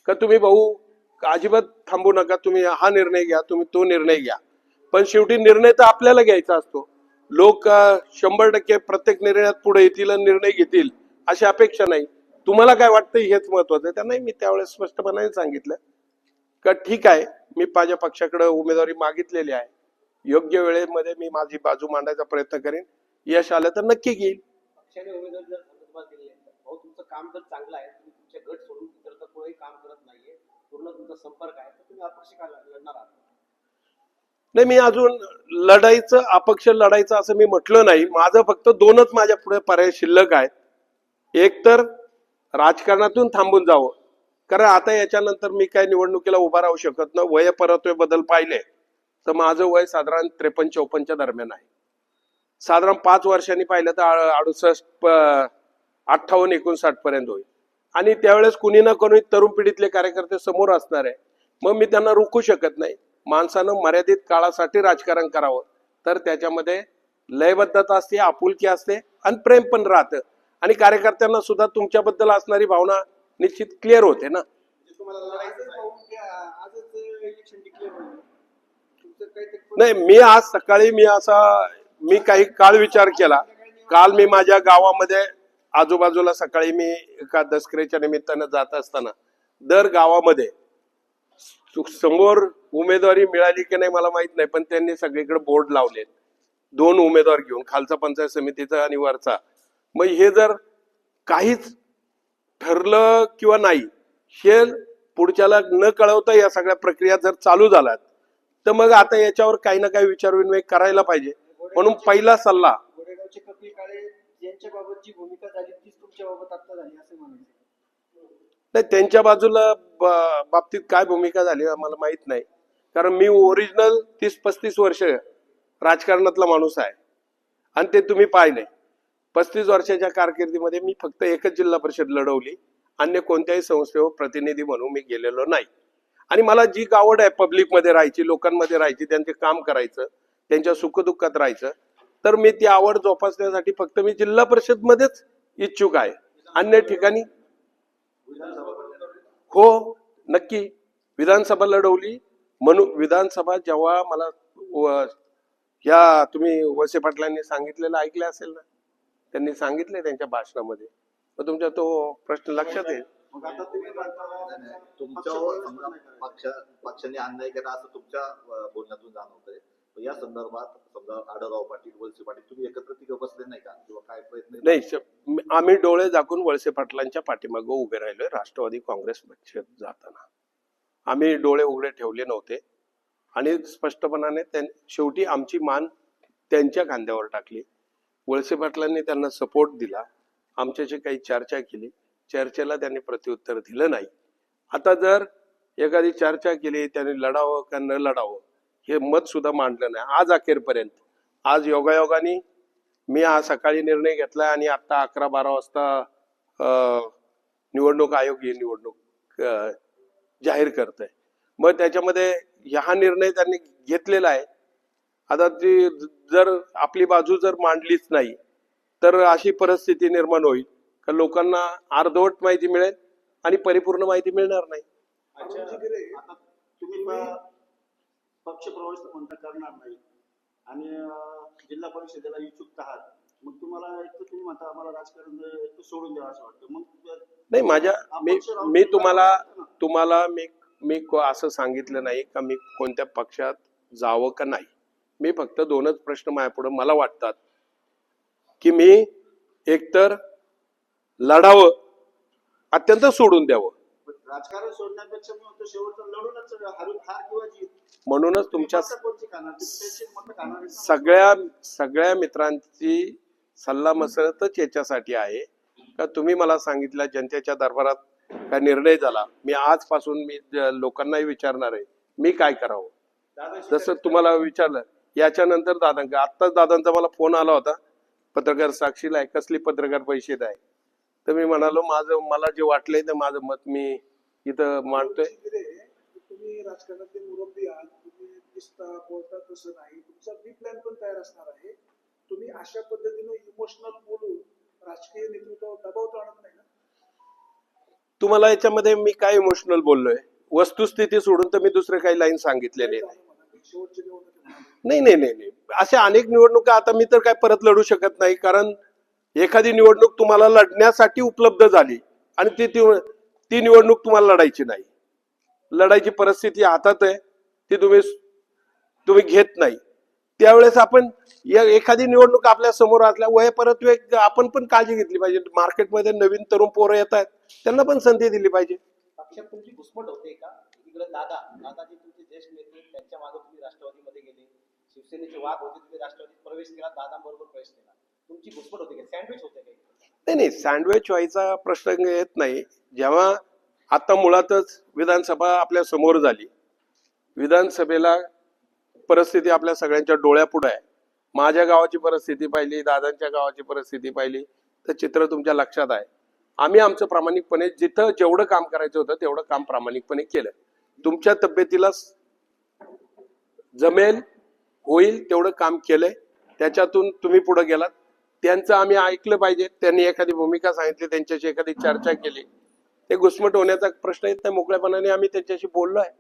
का तुम्ही भाऊ अजिबात थांबू नका, तुम्ही हा निर्णय घ्या, तुम्ही तो निर्णय घ्या. पण शेवटी निर्णय तर आपल्याला घ्यायचा असतो. लोक 100% प्रत्येक निर्णयात पुढे येतील आणि निर्णय घेतील अशी अपेक्षा नाही. तुम्हाला काय वाटतं हेच महत्वाचं आहे. त्यांनाही मी त्यावेळेस स्पष्टपणाने सांगितलं का ठीक आहे, मी माझ्या पक्षाकडे उमेदवारी मागितलेली आहे, योग्य वेळेमध्ये मी माझी बाजू मांडायचा प्रयत्न करेन, यश आलं तर नक्की घेईल. पक्षाने उमेदवारी जर संदर्भात दिली भाऊ तुमचं काम जर चांगलं आहे, तुम्ही तुमचे गट सोडून इतर कोणी काम करत नाहीये, पूर्ण तुमचा संपर्क आहे, तर तुम्ही अपक्ष का लढणार आहात? नाही, मी अजून अपक्ष लढायचं असं मी म्हटलं नाही. माझं फक्त 2च माझ्या पुढे पर्याय शिल्लक आहेत. एक तर राजकारणातून थांबून जावं, कारण आता याच्यानंतर मी काय निवडणुकीला उभा राहू शकत नाही. वय परत्वे बदल पाहिले तर माझं वय साधारण 53-54 दरम्यान आहे. साधारण 5 वर्षांनी पाहिलं तर 58-59 पर्यंत होईल. आणि त्यावेळेस कुणी ना कोणी तरुण पिढीतले कार्यकर्ते समोर असणार आहे. मग मी त्यांना रोखू शकत नाही. माणसानं मर्यादित काळासाठी राजकारण करावं, तर त्याच्यामध्ये लयबद्धता असते, आपुलकी असते आणि प्रेम पण राहतं. आणि कार्यकर्त्यांना सुद्धा तुमच्याबद्दल असणारी भावना निश्चित क्लिअर होते ना. तुम्हाला लढायचं आजच इलेक्शन डिक्लेअर होईल तुमचं काही ते नाही, मी आज सकाळी मी काही काळ विचार केला. काल मी माझ्या गावामध्ये आजूबाजूला सकाळी मी एका दसऱ्याच्या निमित्तानं जात असताना दर गावामध्ये समोर उमेदवारी मिळाली की नाही मला माहित नाही, पण त्यांनी सगळीकडे बोर्ड लावले 2 उमेदवार घेऊन, खालचा पंचायत समितीचा आणि वरचा. मग हे जर काहीच ठरलं किंवा नाही, हे पुढच्याला न कळवता या सगळ्या प्रक्रिया जर चालू झाल्यात तर मग आता याच्यावर काही ना काही विचारविनिमय करायला पाहिजे. म्हणून पहिला सल्ला, गोरेगावचे कपिल काळे यांच्या बाबतची भूमिका झाली तीच तुमच्या बाबत आता झाली असं म्हणायचं. नाही त्यांच्या बाजूला बाबतीत काय भूमिका झाली आम्हाला माहित नाही, कारण मी ओरिजिनल 30-35 वर्ष राजकारणातला माणूस आहे आणि ते तुम्ही पाहिले. 35 वर्षाच्या कारकिर्दीमध्ये मी फक्त एकच जिल्हा परिषद लढवली, अन्य कोणत्याही संस्थेवर प्रतिनिधी म्हणून मी गेलेलो नाही. आणि मला जी आवड आहे पब्लिकमध्ये राहायची, लोकांमध्ये राहायची, त्यांचे काम करायचं, त्यांच्या सुखदुःखात राहायचं, तर मी ती आवड जोपासण्यासाठी फक्त मी जिल्हा परिषद मध्येच इच्छुक आहे. अन्य ठिकाणी हो नक्की विधानसभा लढवली. म्हणून विधानसभा जेव्हा मला या तुम्ही वळसे पाटलांनी सांगितलेलं ऐकलं असेल ना, त्यांनी सांगितले त्यांच्या भाषणामध्ये, तर तुमच्या तो प्रश्न लक्षात येईल. मग आता तुम्ही म्हणता तुमच्यावर समजा पक्षाने अन्याय केला असं तुमच्या बोलण्यातून जाणवतंय. या संदर्भात समजा आढळराव पाटील, वळसे पाटील तुम्ही एकत्र तिघं बसले नाही का, किंवा काय प्रयत्न नाही, आम्ही डोळे झाकून वळसे पाटलांच्या पाठीमागं उभे राहिलोय. राष्ट्रवादी काँग्रेस पक्षात जाताना आम्ही डोळे उघडे ठेवले नव्हते आणि स्पष्टपणाने शेवटी आमची मान त्यांच्या खांद्यावर टाकली. वळसे पाटलांनी त्यांना सपोर्ट दिला, आमच्याशी काही चर्चा केली, चर्चेला त्यांनी प्रत्युत्तर दिलं नाही. आता जर एखादी चर्चा केली, त्यांनी लढावं का न लढावं हे मत सुद्धा मांडलं नाही आज अखेरपर्यंत. आज योगायोगाने मी आज सकाळी निर्णय घेतलाय आणि आता 11-12 वाजता निवडणूक आयोग ही निवडणूक जाहीर करतंय. मग त्याच्यामध्ये हा निर्णय त्यांनी घेतलेला आहे. आता ती जर आपली बाजू जर मांडलीच नाही तर अशी परिस्थिती निर्माण होईल का लोकांना अर्धवट माहिती मिळेल आणि परिपूर्ण माहिती मिळणार नाही. आता तुम्ही पक्ष प्रवेश म्हणता करणार नाही आणि जिल्हा परिषदेला इच्छुक आहात, मग तुम्हाला एक तर तुम्ही म्हणता आम्हाला राजकारण एक तर सोडून द्यावं असं वाटतं. मग नाही, मी असं सांगितलं नाही का मी कोणत्या पक्षात जावं का नाही. मी फक्त 2च प्रश्न माझ्यापुढे मला वाटतात की मी एकतर लढावं अत्यंत सोडून द्यावं. राजकारण सोडण्यापेक्षा मग तो शेवटचा लढूनच हार किंवा जीत. म्हणूनच तुमच्या कोणची खाणार त्यांची मतं खाणार सगळ्या मित्रांची सल्ला मसलतच याच्यासाठी आहे का तुम्ही मला सांगितलं जनतेच्या दरबारात काय निर्णय झाला, मी आजपासून मी लोकांनाही विचारणार आहे मी काय करावं. जसं तुम्हाला विचारलं याच्यानंतर आत्ताच दादांचा मला फोन आला होता, पत्रकार साक्षीला आहे, कसली पत्रकार परिषद आहे, तर मी म्हणालो मला जे वाटलंय तर माझं मत मी इथं मांडतोय. तुम्ही राजकारणातले मुरब्बी आहात, तुम्ही दिसता बोलता तसं नाही, तुमचा बी प्लॅन पण तयार असणार आहे. तुम्ही अशा पद्धतीने इमोशनल बोलून राजकीय नेतृत्वावर दबाव तर आणत नाही ना. तुम्हाला याच्यामध्ये मी काय इमोशनल बोललोय, वस्तुस्थिती सोडून तर मी दुसरे काही लाईन सांगितलेले नाही. शेवटची निवडणूक नाही, अशा अनेक निवडणुका आता मी तर काय परत लढू शकत नाही, कारण एखादी निवडणूक तुम्हाला लढण्यासाठी उपलब्ध झाली आणि ती निवडणूक तुम्हाला लढायची नाही, लढायची परिस्थिती हातात आहे, ती तुम्ही घेत नाही. त्यावेळेस आपण एखादी निवडणूक आपल्या समोर असल्या वय परत आपण पण काळजी घेतली पाहिजे. मार्केटमध्ये नवीन तरुण पोरं येत आहेत, त्यांना पण संधी दिली पाहिजे. पक्षात तुमची घुसमट होते का? इकडे दादाजी तुमचे ज्येष्ठ नेते, त्यांच्या मागे तुम्ही राष्ट्रवादीमध्ये गेले, शिवसेनेचे वाद होते, तुम्ही राष्ट्रवादीत प्रवेश केला, दादांबरोबर प्रवेश केला, तुमची घुसमट होते का? सँडविच होते का? नाही, सँडविच व्हायचा प्रश्न येत नाही. जेव्हा आता मुळातच विधानसभा आपल्या समोर झाली, विधानसभेला परिस्थिती आपल्या सगळ्यांच्या डोळ्यापुढे आहे. माझ्या गावाची परिस्थिती पाहिली, दादांच्या गावाची परिस्थिती पाहिली तर चित्र तुमच्या लक्षात आहे. आम्ही आमचं प्रामाणिकपणे जिथं जेवढं काम करायचं होतं तेवढं काम प्रामाणिकपणे केलं. तुमच्या तब्येतीला जमेल होईल तेवढं काम केलंय, त्याच्यातून तुम्ही पुढे गेलात. त्यांचं आम्ही ऐकलं पाहिजे, त्यांनी एखादी भूमिका सांगितली, त्यांच्याशी एखादी चर्चा केली, ते घुसमट होण्याचा प्रश्न येत नाही. मोकळेपणाने आम्ही त्यांच्याशी बोललो आहे.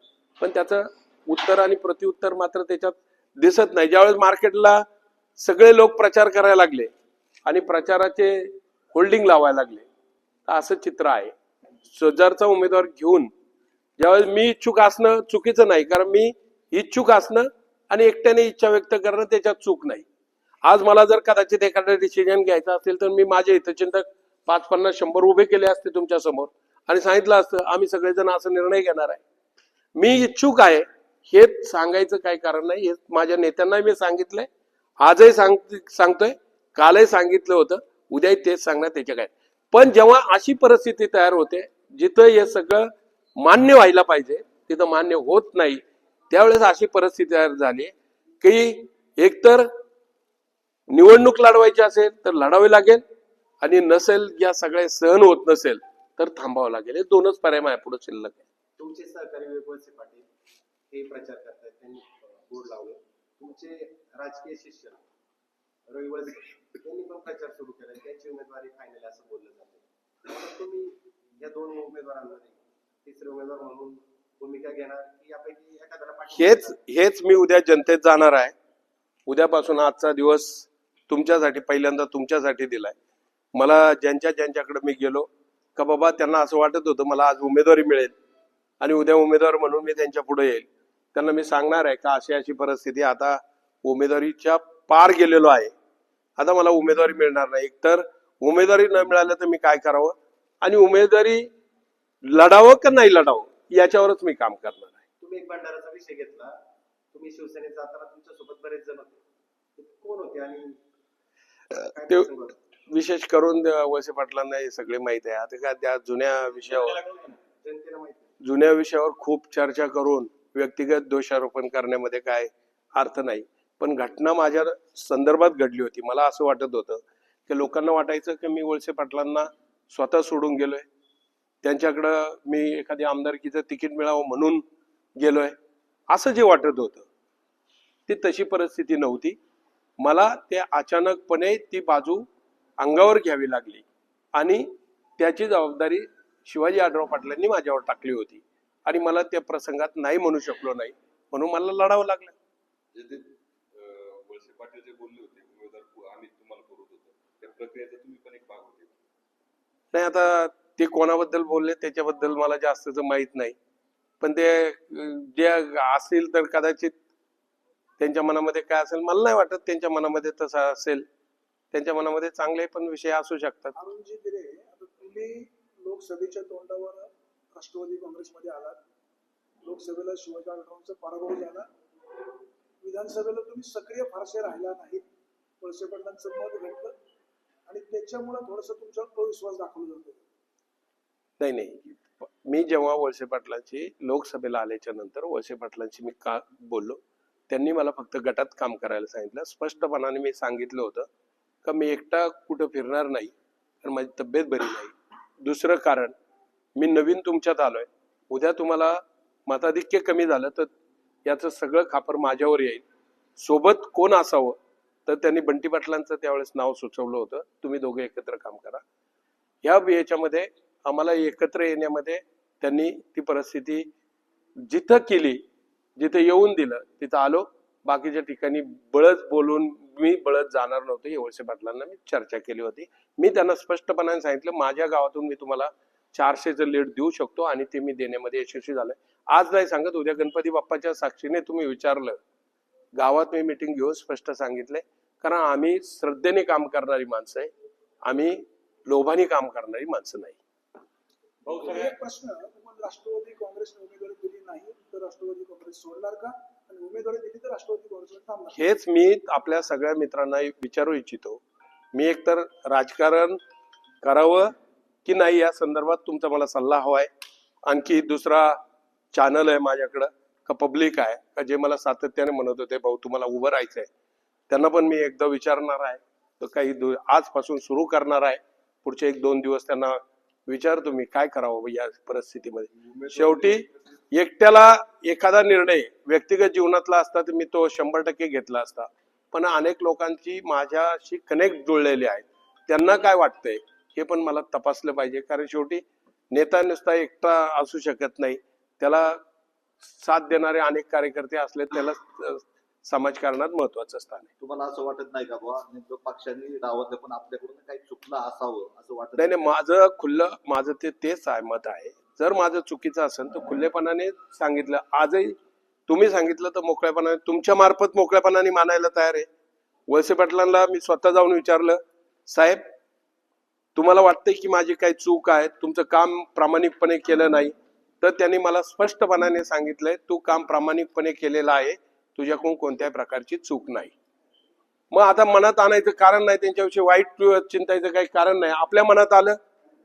पण त्याचं उत्तर आणि प्रत्युत्तर मात्र त्याच्यात दिसत नाही. ज्यावेळेस मार्केटला सगळे लोक प्रचार करायला लागले आणि प्रचाराचे होल्डिंग लावायला लागले, तर असं चित्र आहे. शेजारचा उमेदवार घेऊन ज्यावेळेस मी इच्छुक असणं चुकीचं नाही, कारण मी इच्छुक असणं आणि एकट्याने इच्छा व्यक्त करणं त्याच्यात चूक नाही. आज मला जर कदाचित एखादा डिसिजन घ्यायचा असेल तर मी माझे हितचिंतक 5, 50, 100 उभे केले असते तुमच्या समोर आणि सांगितलं असतं आम्ही सगळेजण असा निर्णय घेणार आहे. मी इच्छुक आहे हे सांगायचं काही कारण नाही. हे माझ्या नेत्यांनाही मी सांगितलंय, आजही सांगतोय, कालही सांगितलं होतं, उद्याही तेच सांगणार त्याच्या काय. पण जेव्हा अशी परिस्थिती तयार होते जिथं हे सगळं मान्य व्हायला पाहिजे तिथं मान्य होत नाही, त्यावेळेस अशी परिस्थिती तयार झाली की एकतर निवडणूक लढवायची असेल तर लढावी लागेल आणि नसेल, या सगळ्या सहन होत नसेल तर थांबावं लागेल. हे दोनच पर्याय माझ्यापुढे शिल्लक आहे. तुमचे सहकारी वळसे पाटील हे प्रचार करतात, त्यांनी बोर्ड लावले. तुमचे राजकीय शिष्य रवी वळसे त्यांनी पण प्रचार सुरू केला, त्यांची उमेदवारी फायनल असं बोललं जातं. मग तुम्ही या दोन उमेदवारांमध्ये तिसरे उमेदवार म्हणून भूमिका घेणार की यापैकी एखाद्याला पाठिंबा हेच मी उद्या जनतेत जाणार आहे. उद्यापासून आजचा दिवस तुमच्यासाठी, पहिल्यांदा तुमच्यासाठी दिलाय. मला ज्यांच्याकडे मी गेलो का बाबा त्यांना असं वाटत होतं मला आज उमेदवारी मिळेल आणि उद्या उमेदवार म्हणून मी त्यांच्या पुढे येईल, त्यांना मी सांगणार आहे का अशी अशी परिस्थिती, आता उमेदवारीच्या पार गेलेलो आहे, आता मला उमेदवारी मिळणार नाही. एकतर उमेदवारी न मिळालं तर मी काय करावं आणि उमेदवारी लढावं का नाही लढावं याच्यावरच मी काम करणार आहे. तुम्ही एक भंडाराचा विषय घेतला, तुम्ही शिवसेनेत जाताना तुमच्या सोबत बरेच जण होते, ते कोण होते आणि काय ते प्रसंग होता? विशेष करून वळसे पाटलांना हे सगळे माहित आहे. आता काय त्या जुन्या जनतेला माहिती. जुन्या विषयावर खूप चर्चा करून व्यक्तिगत दोषारोपण करण्यामध्ये काय अर्थ नाही. पण घटना माझ्या संदर्भात घडली होती. मला असं वाटत होतं की लोकांना वाटायचं की मी वळसे पाटलांना स्वतः सोडून गेलोय, त्यांच्याकडं मी एखाद्या आमदारकीचं तिकीट मिळावं म्हणून गेलोय, असं जे वाटत होतं ती तशी परिस्थिती नव्हती. मला ते अचानकपणे ती बाजू अंगावर घ्यावी लागली आणि त्याची जबाबदारी शिवाजी आढळराव पाटलांनी माझ्यावर टाकली होती आणि मला त्या प्रसंगात नाही म्हणू शकलो नाही, म्हणून मला लढावं लागलं. वळसे पाटील जे बोलले होते उमेदवार आम्ही तुम्हाला करू होतो, त्या प्रक्रियेचा तुम्ही पण एक भाग होते. नाही, आता ते कोणाबद्दल बोलले त्याच्याबद्दल मला जास्तच माहित नाही, पण ते जे असेल तर कदाचित त्यांच्या मनामध्ये काय असेल मला नाही वाटत त्यांच्या मनामध्ये तसं असेल. त्यांच्या मनामध्ये चांगले पण विषय असू शकतात. अरुणजी गिरे, आता तुम्ही लोकसभेच्या तोंडावर राष्ट्रवादी काँग्रेसमध्ये आलात, लोकसभेला शिवाजी आढळरावांचा पराभव झाला, विधानसभेला तुम्ही सक्रिय फारसे राहिला नाहीत, वळसे पाटलांचं मत घडलं आणि त्याच्यामुळे थोडस तुमच्यावर अविश्वास दाखवला जातो. नाही, मी जेव्हा वळसे पाटलांची लोकसभेला आल्याच्या नंतर वळसे पाटलांची मी का बोललो, त्यांनी मला फक्त गटात काम करायला सांगितलं. स्पष्टपणाने मी सांगितलं होतं का मी एकटा कुठं फिरणार नाही, कारण माझी तब्येत बरी नाही. दुसरं कारण, मी नवीन तुमच्यात आलोय, उद्या तुम्हाला मताधिक्य कमी झालं तर याचं सगळं खापर माझ्यावर येईल. सोबत कोण असावं तर त्यांनी बंटी पाटलांचं त्यावेळेस नाव सुचवलं होतं, तुम्ही दोघे एकत्र काम करा. याच्यामध्ये आम्हाला एकत्र येण्यामध्ये त्यांनी ती परिस्थिती जिथं केली, जिथं येऊन दिलं तिथं आलो. बाकीच्या ठिकाणी बळच बोलून मी बळच जाणार नव्हतो, हे वळसे पाटलांना मी चर्चा केली होती. मी त्यांना स्पष्टपणाने सांगितलं माझ्या गावातून मी तुम्हाला 400चं लीड देऊ शकतो आणि ते मी देण्यामध्ये यशस्वी झालोय. आज नाही सांगत, उद्या गणपती बाप्पाच्या साक्षीने तुम्ही विचारलं, गावात मी मिटिंग घेऊन स्पष्ट सांगितलंय, कारण आम्ही श्रद्धेने काम करणारी माणसं आहे, आम्ही लोभाने काम करणारी माणसं नाही. एक प्रश्न, तुम्हाला राष्ट्रवादी काँग्रेसने उमेदवारी दिली नाही तर राष्ट्रवादी काँग्रेस सोडणार का, आणि उमेदवारी दिली तर राष्ट्रवादी काँग्रेसवर थांबणार? हेच मी आपल्या सगळ्या मित्रांना विचारू इच्छितो. मी एकतर राजकारण करावं की नाही या संदर्भात तुमचा मला सल्ला हवाय. आणखी दुसरा चॅनल आहे माझ्याकडं का पब्लिक आहे का जे मला सातत्याने म्हणत होते भाऊ तुम्हाला उभं राहायचंय, त्यांना पण मी एकदा विचारणार आहे. तर काही आजपासून सुरू करणार आहे, पुढचे 1-2 दिवस त्यांना विचारतो मी काय करावं या परिस्थितीमध्ये. शेवटी एकट्याला एखादा निर्णय व्यक्तिगत जीवनातला असता तर मी तो 100% घेतला असता, पण अनेक लोकांची माझ्याशी कनेक्ट जुळलेले आहेत, त्यांना काय वाटतंय हे पण मला तपासलं पाहिजे. कारण शेवटी नेता नुसता एकटा असू शकत नाही, त्याला साथ देणारे अनेक कार्यकर्ते असले त्याला समाजकारणात महत्वाचं स्थान आहे. तुम्हाला असं वाटत नाही का बुवा नेमकं पक्षाने डावललं पण आपल्याकडून काही चुकलं असावं असं वाटत नाही नाही, माझं तेच आहे, मत आहे. जर माझं चुकीचं असेल तर खुल्लेपणाने सांगितलं. आजही तुम्ही सांगितलं तर मोकळेपणाने, तुमच्या मार्फत मोकळेपणाने मानायला तयार आहे. वळसे पाटलांना मी स्वतः जाऊन विचारलं, साहेब तुम्हाला वाटतंय की माझी काही चूक आहे, तुमचं काम प्रामाणिकपणे केलं नाही, तर त्यांनी मला स्पष्टपणाने सांगितलंय तू काम प्रामाणिकपणे केलेलं आहे, तुझ्याकडून कोणत्याही प्रकारची चूक नाही. मग आता मनात आणायचं कारण नाही, त्यांच्याविषयी वाईट चिंतायचं काही कारण नाही. आपल्या मनात आलं,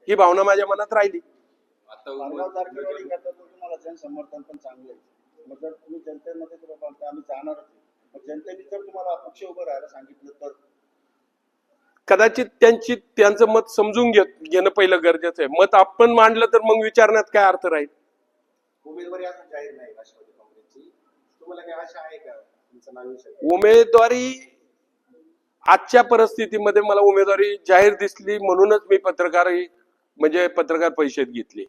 ही भावना माझ्या मनात राहिली. आता माणगाव तारखेवाडी करता तर तुम्हाला जनसमर्थन पण चांगलं आहे. मग जर तुम्ही जनतेमध्ये तुम्हाला आम्ही जाणारच आहे. मग जनतेने जर तुम्हाला अपक्ष उभं राहायला सांगितलं तर कदाचित त्यांचं मत समजून घेणं पहिलं गरजेचं आहे. मत आपण मांडलं तर मग विचारण्यात काय अर्थ राहील. उमेदवारी अजून जाहीर नाही राष्ट्रवादी काँग्रेसची, तुम्हाला काही आशा आहे का तुमचं नाव येऊ शकेल? उमेदवारी आजच्या परिस्थितीमध्ये मला उमेदवारी जाहीर दिसली म्हणूनच मी पत्रकार परिषद घेतली.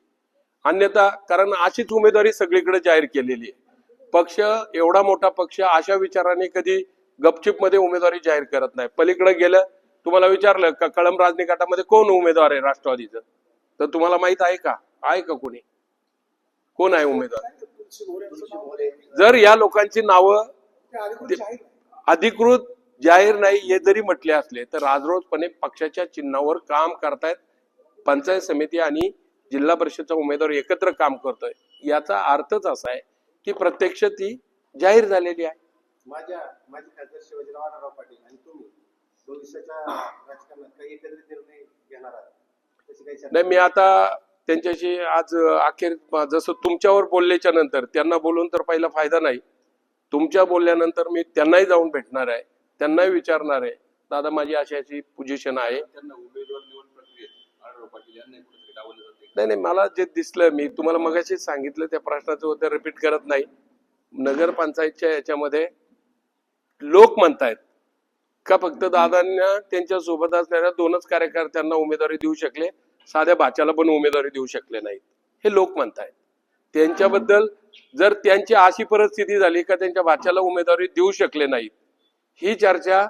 अन्यथा कारण अशीच उमेदवारी सगळीकडे जाहीर केलेली आहे. पक्ष एवढा मोठा पक्ष अशा विचाराने कधी गपचिप मध्ये उमेदवारी जाहीर करत नाही. पलीकडे गेलं, तुम्हाला विचारलं का कळंब राजनी गटामध्ये कोण उमेदवार आहे राष्ट्रवादीचं, तर तुम्हाला माहित आहे का कोणी कोण आहे उमेदवार? तुलसी भोरेंचं नाव जर या लोकांची नावं ते अधिकृत जाहीर नाही. अधिकृत जाहीर नाही हे जरी म्हटले असले तर राजरोजपणे पक्षाच्या चिन्हावर काम करतायत. पंचायत समिती आणि जिल्हा परिषदचा उमेदवार एकत्र काम करतोय, याचा अर्थच असा आहे की प्रत्यक्ष ती जाहीर झालेली आहे. माझे खासदार शिवाजीराव आढळराव पाटील आणि तुम्ही भविष्याच्या राजकारणात काही एकत्रित निर्णय घेणार आहात त्याची काही चर्चा? नाही, मी आता त्यांच्याशी आज अखेर जसं तुमच्यावर बोलल्याच्या नंतर त्यांना बोलून तर पहिला फायदा नाही. तुमच्या बोलल्यानंतर मी त्यांनाही जाऊन भेटणार आहे, त्यांनाही विचारणार आहे, दादा माझी अशी पोझिशन आहे. त्यांना उमेदवार निवड प्रक्रियेत आढळराव पाटील यांना कुठेतरी डावलं जाते. नाही, मला जे दिसलं, मी तुम्हाला मगाशी सांगितलं त्या प्रश्नाचं उत्तर रिपीट करत नाही. नगरपंचायतच्या याच्यामध्ये लोक म्हणतायत का फक्त दादांना त्यांच्या सोबत असणाऱ्या 2च कार्यकर्त्यांना उमेदवारी देऊ शकले, साध्या भाच्याला पण उमेदवारी देऊ शकले नाहीत, हे लोक म्हणतायत. त्यांच्याबद्दल जर त्यांची अशी परिस्थिती झाली का त्यांच्या भाच्याला उमेदवारी देऊ शकले नाहीत, ही चर्चा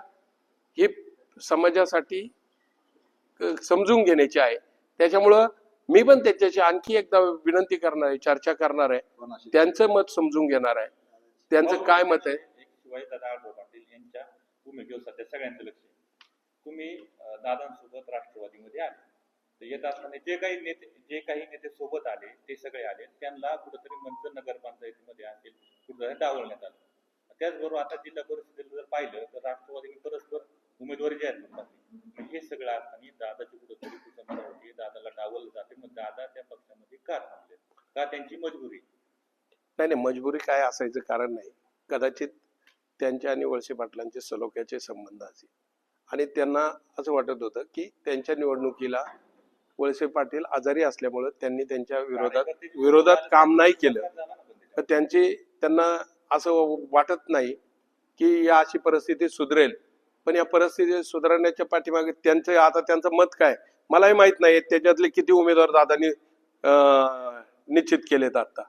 ही समाजासाठी समजून घेण्याची आहे. त्याच्यामुळं मी पण त्याच्याशी आणखी एकदा विनंती करणार आहे, चर्चा करणार आहे, कोणाशी? त्यांचं मत समजून घेणार आहे, त्यांचं काय मत आहे. शिवाय दादा आढळराव पाटील यांच्या भूमिकेवर सध्या सगळ्यांचं लक्ष आहे. तुम्ही दादांसोबत राष्ट्रवादीमध्ये आले तर येत असताना जे काही नेते सोबत आले ते सगळे आले, त्यांना कुठेतरी मंच नगरपंचायतीमध्ये असेल कुठेतरी डावलण्यात आलं. त्याचबरोबर आता जिल्हा परिषदेला जर पाहिलं तर राष्ट्रवादीने परस्पर उमेदवारी जाहीर करून टाकली. मग हे सगळं असताना दादाची कुठेतरी कुसंवाद होती, दादाला डावललं जाते. मग दादा त्या पक्षामध्ये का थांबले, का त्यांची मजबुरी? नाही, मजबुरी काय असायचं कारण नाही. कदाचित त्यांच्या आणि वळसे पाटलांचे सलोख्याचे संबंध असेल आणि त्यांना असं वाटत होतं की त्यांच्या निवडणुकीला वळसे पाटील आजारी असल्यामुळे त्यांनी त्यांच्या विरोधात काम नाही केलं, तर त्यांना असं वाटत नाही की या अशी परिस्थिती सुधरेल. पण या परिस्थिती सुधारण्याच्या पाठीमागे त्यांचं मत काय मलाही माहित नाही. त्याच्यातले किती उमेदवार दादांनी निश्चित केलेत आता.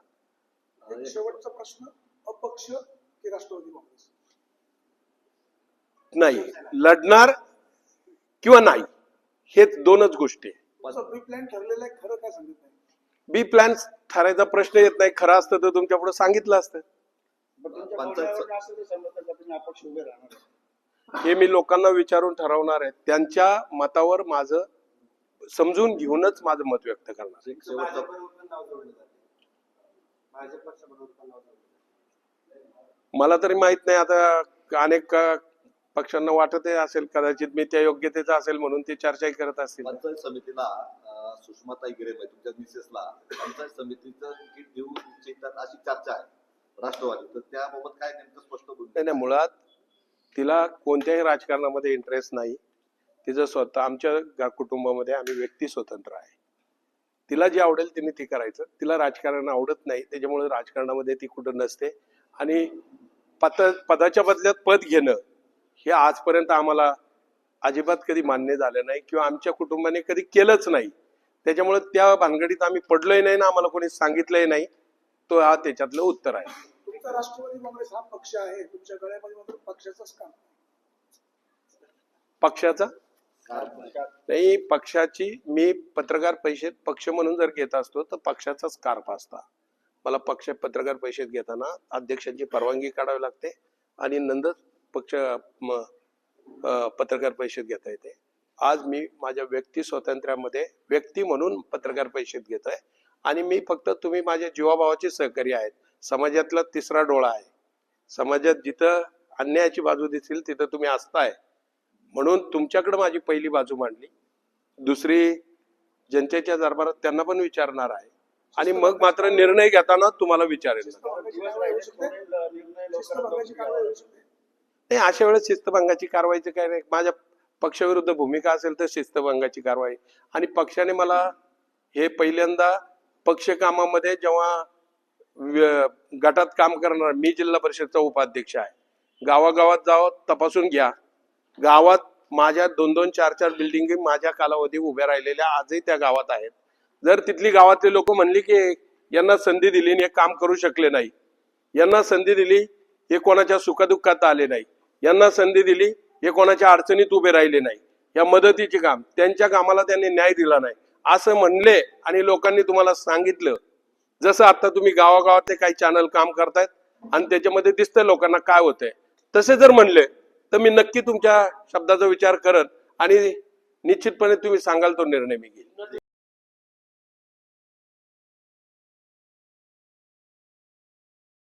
एक शेवटचा प्रश्न, अपक्ष की राष्ट्रवादी काँग्रेस? नाही, लढणार किंवा नाही, हेच 2च गोष्टी आहे. बी प्लॅन ठरलेला आहे, खरं काय सांगितलं नाही? बी प्लॅन ठरायचा प्रश्न येत नाही. खरं असतं तर तुमच्या पुढे सांगितलं असतं. पण तुमच्या पंचायत- बोलण्यावर असं ते समजतं का तुम्ही अपक्ष उभे राहणार आहे? हे मी लोकांना विचारून ठरवणार आहे. त्यांच्या मतावर माझं समजून घेऊनच माझं मत व्यक्त करणार. एक शेवटचा भाजपबरोबर पण नाव जोडलं जाते, भाजप पक्षाबरोबर पण नाव जोडलं जाते. मला तरी माहित नाही, आता अनेक पक्षांना वाटतही असेल, कदाचित मी त्या योग्यतेचा असेल म्हणून ते चर्चाही करत असतील. पंचायत समितीला सुषमाताई गिरे तुमच्या मिसेसला पंचायत समितीचं तिकीट देऊ इच्छितात अशी चर्चा आहे राष्ट्रवादी, तर त्याबाबत काय नेमकं स्पष्ट बोलू? नाही, मुळात तिला कोणत्याही राजकारणामध्ये इंटरेस्ट नाही. तिचं स्वतः आमच्या कुटुंबामध्ये आम्ही व्यक्ती स्वतंत्र आहे. तिला जे आवडेल तिने ती करायचं. तिला राजकारण आवडत नाही, त्याच्यामुळे राजकारणामध्ये ती कुठं नसते. आणि पदाच्या बदल्यात पद घेणं हे आजपर्यंत आम्हाला अजिबात कधी मान्य झालं नाही किंवा आमच्या कुटुंबाने कधी केलंच नाही. त्याच्यामुळे त्या भानगडीत आम्ही पडलोही नाही ना आम्हाला कोणी सांगितलंही नाही. तो हा त्याच्यातलं उत्तर आहे. तुमचा राष्ट्रवादी काँग्रेस हा पक्ष आहे, तुमच्या गळ्यामध्ये मात्र पक्षाचंच काम. पक्षाचा नाही, पक्षाची मी पत्रकार परिषद पक्ष म्हणून जर घेत असतो तर पक्षाचाच स्कार्फ असता. मला पक्ष पत्रकार परिषद घेताना अध्यक्षांची परवानगी काढावी लागते आणि नंतर पक्ष पत्रकार परिषद घेता येते. आज मी माझ्या व्यक्ती स्वातंत्र्यामध्ये व्यक्ती म्हणून पत्रकार परिषद घेतोय आणि मी फक्त तुम्ही माझ्या जीवाभावाचे सहकारी आहेत. समाजातला तिसरा डोळा आहे. समाजात जिथं अन्यायाची बाजू दिसेल तिथं तुम्ही असताय म्हणून तुमच्याकडे माझी पहिली बाजू मांडली. दुसरी जनतेच्या दरबारात त्यांना पण विचारणार आहे आणि मग मात्र निर्णय घेताना तुम्हाला विचारेल. शिस्तभंगाची कारवाई होऊ शकते. नाही, अशा वेळेस शिस्तभंगाची कारवाईचं काय नाही. माझ्या पक्षाविरुद्ध भूमिका असेल तर शिस्तभंगाची कारवाई. आणि पक्षाने मला हे पहिल्यांदा पक्ष कामामध्ये जेव्हा गटात काम करणार, मी जिल्हा परिषदचा उपाध्यक्ष आहे, गावागावात जावं तपासून घ्या. गावात माझ्या 2-2, 4-4 बिल्डिंग माझ्या कालावधी उभ्या राहिलेल्या आजही त्या गावात आहेत. जर तिथली गावातले लोक म्हणली की यांना संधी दिली हे काम करू शकले नाही, यांना संधी दिली हे कोणाच्या सुखदुःखात आले नाही, यांना संधी दिली हे कोणाच्या अडचणीत उभे राहिले नाही, या मदतीचे काम त्यांच्या कामाला त्यांनी न्याय दिला नाही असं म्हणले आणि लोकांनी तुम्हाला सांगितलं. जसं आता तुम्ही गावागावात काही चॅनल काम करतायत आणि त्याच्यामध्ये दिसतंय लोकांना काय होतंय, तसे जर म्हणले तर मी नक्की तुमच्या शब्दाचा विचार करत आणि निश्चितपणे तुम्ही सांगाल तो निर्णय मी घेईन.